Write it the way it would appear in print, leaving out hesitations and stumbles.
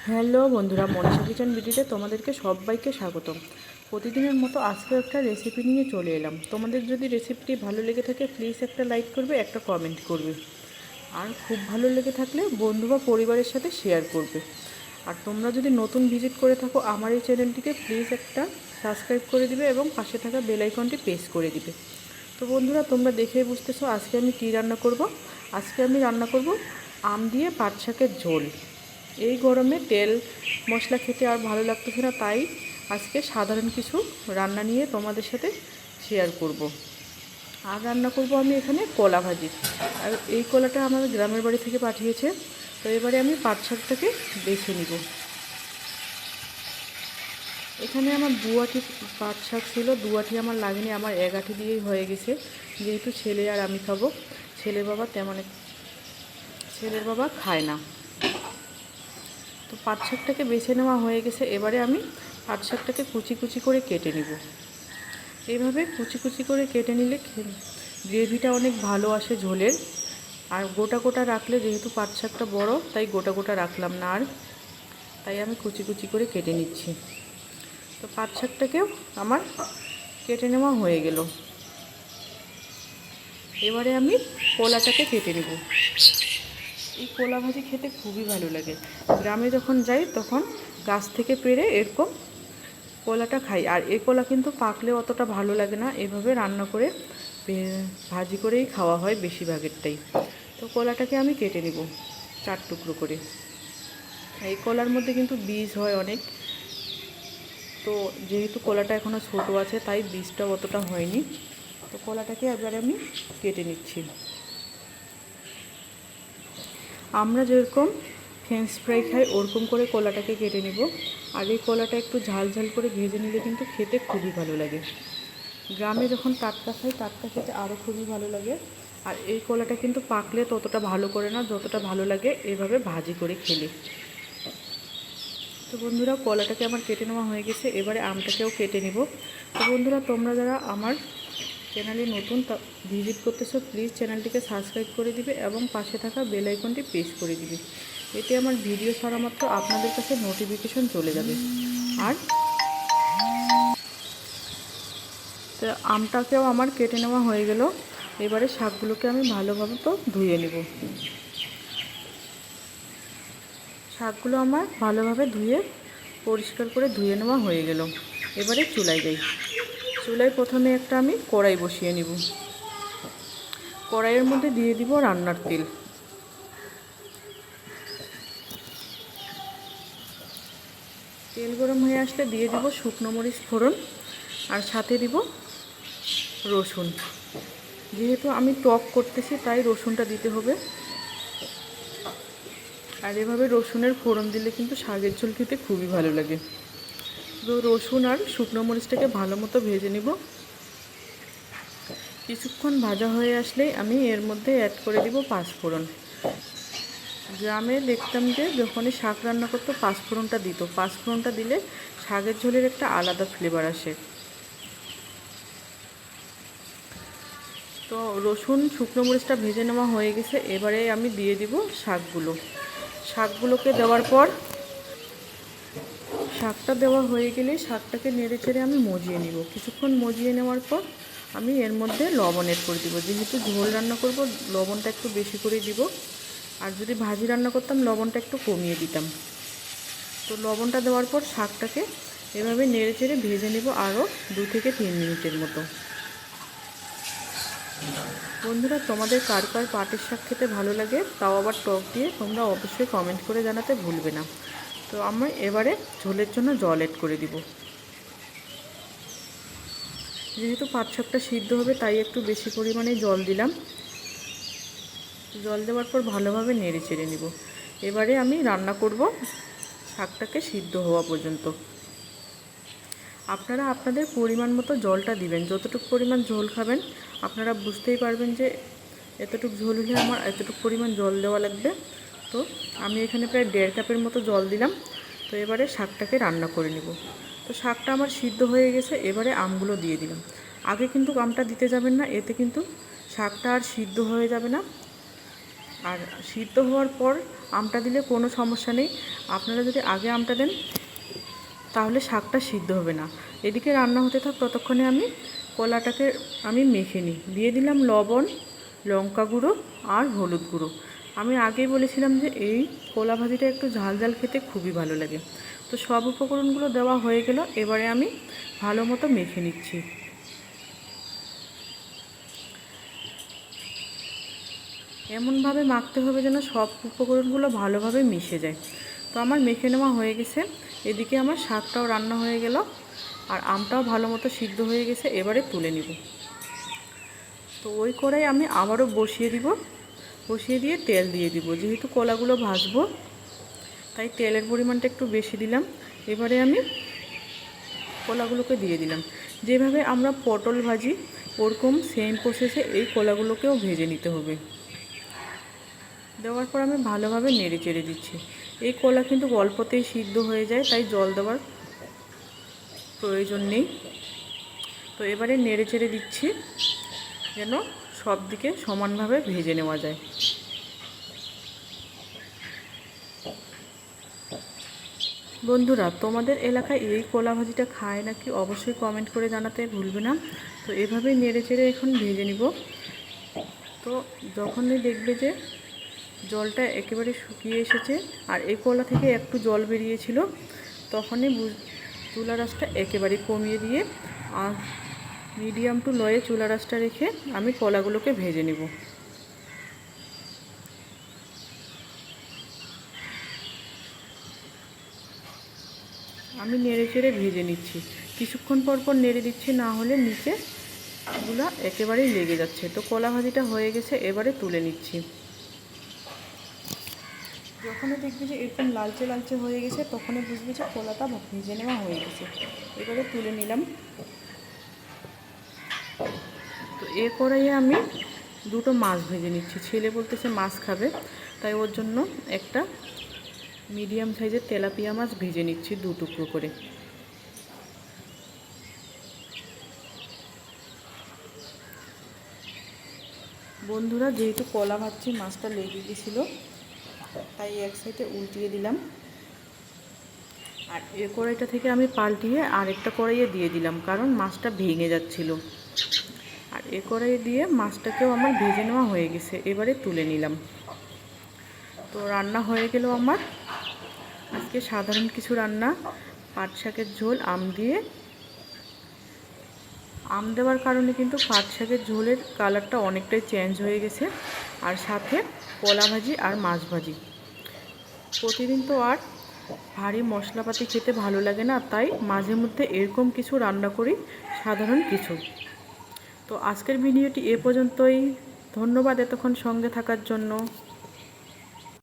Hello বন্ধুরা, Manisha kitchen ভিডিওতে তোমাদেরকে সবাইকে স্বাগতম। প্রতিদিনের মতো আজকেও একটা রেসিপি নিয়ে চলে এলাম। তোমাদের যদি রেসিপিটি ভালো লেগে থাকে প্লিজ একটা লাইক করবে, একটা কমেন্ট করবে, আর খুব ভালো লেগে থাকলে বন্ধু বা পরিবারের সাথে শেয়ার করবে। আর তোমরা যদি নতুন ভিজিট করে থাকো আমার এই চ্যানেলটিকে প্লিজ একটা সাবস্ক্রাইব করে দিবে এবং পাশে থাকা বেল আইকনটি প্রেস করে দিবে। তো বন্ধুরা, তোমরা দেখেই বুঝতেছো আজকে আমি কী রান্না করব। আজকে আমি রান্না করব আম দিয়ে পাট শাকের ঝোল। এই গরমে তেল মশলা খেতে আর ভালো লাগতেছে না, তাই আজকে সাধারণ কিছু রান্না নিয়ে তোমাদের সাথে শেয়ার করব। আর রান্না করব আমি এখানে কলা ভাজি। আর এই কলাটা আমার গ্রামের বাড়ি থেকে পাঠিয়েছে। তো এবারে আমি পাট শাকটাকে বেছে নিব। এখানে আমার দুয়াটি পাট শাক ছিল, দুয়াটি আমার লাগেনি, আমার এক আঁটি দিয়েই হয়ে গেছে। যেহেতু ছেলে আর আমি খাবো, ছেলের বাবা খায় না। তো পাট শাকটাকে বেছে নেওয়া হয়ে গেছে। এবারে আমি পাট শাকটাকে কুচি কুচি করে কেটে নেব। এইভাবে কুচি কুচি করে কেটে নিলে গ্রেভিটা অনেক ভালো আসে ঝোলের। আর গোটা গোটা রাখলে, যেহেতু পাট শাকটা বড় তাই গোটা গোটা রাখলাম না, আর তাই আমি কুচি কুচি করে কেটে নিচ্ছি। তো পাট শাকটাকেও আমার কেটে নেওয়া হয়ে গেল। এবারে আমি কলাটাকে কেটে নেব। এই কলা ভাজি খেতে খুবই ভালো লাগে। গ্রামে যখন যাই তখন গাছ থেকে পেড়ে এরকম কলাটা খাই। আর এই কলা কিন্তু পাকলে অতটা ভালো লাগে না, এভাবে রান্না করে ভাজি করেই খাওয়া হয় বেশিরভাগেরটাই। তো কলাটাকে আমি কেটে নেব 4 টুকরো করে। এই কলার মধ্যে কিন্তু বীজ হয় অনেক, তো যেহেতু কলাটা এখনও ছোটো আছে তাই বীজটা অতটা হয়নি। তো কলাটাকে এবারে আমি কেটে নিচ্ছি। আমরা যেরকম ফ্রেঞ্চ ফ্রাই খাই ওরকম করে কলাটাকে কেটে নেব। আর এই কলাটা একটু ঝাল ঝাল করে ভেজে নিলে কিন্তু খেতে খুবই ভালো লাগে। গ্রামে যখন টাটকা খাই, টাটকা খেতে আরও খুবই ভালো লাগে। আর এই কলাটা কিন্তু পাকলে ততটা ভালো করে না, যতটা ভালো লাগে এভাবে ভাজি করে খেলে। তো বন্ধুরা, কলাটাকে আমার কেটে নেওয়া হয়ে গেছে। এবারে আমটাকেও কেটে নেব। তো বন্ধুরা, তোমরা যারা আমার চ্যানেলে নতুন ভিজিট করতেছো প্লিজ চ্যানেলটিকে সাবস্ক্রাইব করে দিবে এবং পাশে থাকা বেল আইকনটি প্রেস করে দিবে। এতে আমার ভিডিও ছাড়া মাত্র আপনাদের কাছে নোটিফিকেশন চলে যাবে। আর তো আমটাকেও আমার কেটে নেওয়া হয়ে গেল। এবারে শাকগুলোকে আমি ভালোভাবে তো ধুয়ে নেব। শাকগুলো আমার ভালোভাবে পরিষ্কার করে ধুয়ে নেওয়া হয়ে গেল। এবারে চুলায় যাই। চুলায় প্রথমে একটা আমি কড়াই বসিয়ে নিব। কড়াইয়ের মধ্যে দিয়ে দিব রান্নার তেল। তেল গরম হয়ে আসলে দিয়ে দিব শুকনো মরিচ ফোড়ন, আর সাথে দিব রসুন। যেহেতু আমি টক করতেছি তাই রসুনটা দিতে হবে। আর এভাবে রসুনের ফোড়ন দিলে কিন্তু শাকের ঝোল খেতে খুবই ভালো লাগে। তো রসুন আর শুকনো মরিচটাকে ভালো মতো ভেজে নিব। কিছুক্ষণ ভাজা হয়ে আসলেই আমি এর মধ্যে অ্যাড করে দিব পাঁচফোড়ন। গ্রামে দেখতাম যে যখনই শাক রান্না করতো পাঁচফোড়নটা দিত। পাঁচফোড়নটা দিলে শাকের ঝোলের একটা আলাদা ফ্লেভার আসে। তো রসুন শুকনো মরিচটা ভেজে নেওয়া হয়ে গেছে। এবারে আমি দিয়ে দিব শাকগুলোকে দেওয়ার পর, শাকটা দেওয়া হয়ে গেলে শাকটাকে নেড়ে চেড়ে আমি মজিয়ে নিব। কিছুক্ষণ মজিয়ে নেওয়ার পর আমি এর মধ্যে লবণ এড করে দিব। যেহেতু ঝোল রান্না করব লবণটা একটু বেশি করে দিব, আর যদি ভাজি রান্না করতাম লবণটা একটু কমিয়ে দিতাম। তো লবণটা দেওয়ার পর শাকটাকে এভাবে নেড়ে চেড়ে ভেজে নেব আরও 2 থেকে 3 মিনিটের মতো। বন্ধুরা, তোমাদের কার কার পাটের শাক খেতে ভালো লাগে, তাও আবার টক দিয়ে, তোমরা অবশ্যই কমেন্ট করে জানাতে ভুলবে না। তো আমি এবারে ঝোলের জন্য জল এড করে দিব। যেহেতু পাট শাকটা সিদ্ধ হবে তাই একটু বেশি পরিমাণে জল দিলাম। জল দেওয়ার পর ভালোভাবে নেড়ে চেড়ে নিব। এবারে আমি রান্না করব শাকটাকে সিদ্ধ হওয়া পর্যন্ত। আপনারা আপনাদের পরিমাণ মতো জলটা দিবেন। যতটুকু পরিমাণ ঝোল খাবেন আপনারা বুঝতেই পারবেন যে এতটুকু ঝোল হলে আমার এতটুকু পরিমাণ জল দেওয়া লাগবে। তো আমি এখানে প্রায় 1.5 কাপের মতো জল দিলাম। তো এবারে শাকটাকে রান্না করে নেব। তো শাকটা আমার সিদ্ধ হয়ে গেছে। এবারে আমগুলো দিয়ে দিলাম। আগে কিন্তু আমটা দিতে যাবেন না, এতে কিন্তু শাকটা আর সিদ্ধ হয়ে যাবে না, আর সিদ্ধ হওয়ার পর আমটা দিলে কোনো সমস্যা নেই। আপনারা যদি আগে আমটা দেন তাহলে শাকটা সিদ্ধ হবে না। এদিকে রান্না হতে থাক, ততক্ষণে আমি কলাটাকে মেখে নিই। দিয়ে দিলাম লবণ, লঙ্কা গুঁড়ো আর হলুদ গুঁড়ো। আমি আগেই বলেছিলাম যে এই কলা ভাজিটা একটু ঝাল ঝাল খেতে খুবই ভালো লাগে। তো সব উপকরণগুলো দেওয়া হয়ে গেল। এবারে আমি ভালো মতো মেখে নিচ্ছি। এমনভাবে মাখতে হবে যেন সব উপকরণগুলো ভালোভাবে মিশে যায়। তো আমার মেখে নেওয়া হয়ে গেছে। এদিকে আমার শাকটাও রান্না হয়ে গেল আর আমটাও ভালো মতো সিদ্ধ হয়ে গেছে। এবারে তুলে নিব। তো ওই কড়াই আমি আবারও বসিয়ে দিয়ে তেল দিয়ে দিব। যেহেতু কলাগুলো ভাজবো তাই তেলের পরিমাণটা একটু বেশি দিলাম। এবারে আমি কলাগুলোকে দিয়ে দিলাম। যেভাবে আমরা পটল ভাজি ওরকম সেম প্রসেসে এই কলাগুলোকেও ভেজে নিতে হবে। দেওয়ার পর আমি ভালোভাবে নেড়ে চেড়ে দিচ্ছি। এই কলা কিন্তু অল্পতেই সিদ্ধ হয়ে যায়, তাই জল দেওয়ার প্রয়োজন নেই। তো এবারে নেড়ে চেড়ে দিচ্ছি যেন সব দিকে সমানভাবে ভেজে নেওয়া যায়। বন্ধুরা, তোমাদের এলাকায় এই কলা ভাজিটা খায় নাকি অবশ্যই কমেন্ট করে জানাতে ভুলবে না। তো এভাবেই নেড়ে চেড়ে এখন ভেজে নিব। তো যখনই দেখবে যে জলটা একেবারে শুকিয়ে এসেছে আর এই কলা থেকে একটু জল বেরিয়েছিল, তখনই চুলা রাসটা একেবারে কমিয়ে দিয়ে আর মিডিয়াম টু লোয়ে চুলা রাসটা রেখে আমি কলাগুলোকে ভেজে নেব। আমি নেড়ে চেড়ে ভেজে নিচ্ছি। কিছুক্ষণ পর পর নেড়ে দিচ্ছি, না হলে নিচে গুলা একেবারেই লেগে যাচ্ছে। তো কলা ভাজিটা হয়ে গেছে, এবারে তুলে নিচ্ছি। যখনই দেখবে যে এরকম লালচে লালচে হয়ে গেছে তখনই বুঝবে যে কলাটা ভেজে নেওয়া হয়ে গেছে। এবারে তুলে নিলাম। তো এর কড়াইয়ে আমি দুটো মাছ ভেজে নিচ্ছি। ছেলে বলতেছে মাছ খাবে, তাই ওর জন্য একটা মিডিয়াম সাইজের তেলাপিয়া মাছ ভেজে নিচ্ছি 2 টুকরো করে। বন্ধুরা, যেহেতু কলা ভাজছি মাছটা লেগে গেছিলো তাই এক সাইডে উল্টিয়ে দিলাম। আর এ কড়াইটা থেকে আমি পাল্টিয়ে আরেকটা কড়াইয়ে দিয়ে দিলাম, কারণ মাছটা ভেঙে যাচ্ছিল। আর এ কড়াইয়ে দিয়ে মাছটাকেও আমার ভেজে নেওয়া হয়ে গেছে। এবারে তুলে নিলাম। তো রান্না হয়ে গেল আমার। আজকে সাধারণ কিছু রান্না, পাট শাকের ঝোল আম দিয়ে। আম দেওয়ার কারণে কিন্তু পাট শাকের ঝোলের কালারটা অনেকটাই চেঞ্জ হয়ে গেছে। আর সাথে কলা ভাজি আর মাছ ভাজি। প্রতিদিন তো আর ভারী মশলাপাতি খেতে ভালো লাগে না, তাই মাঝে মধ্যে এরকম কিছু রান্না করি, সাধারণ কিছু। তো আজকের ভিডিওটি এ পর্যন্তই। ধন্যবাদ এতক্ষণ সঙ্গে থাকার জন্য।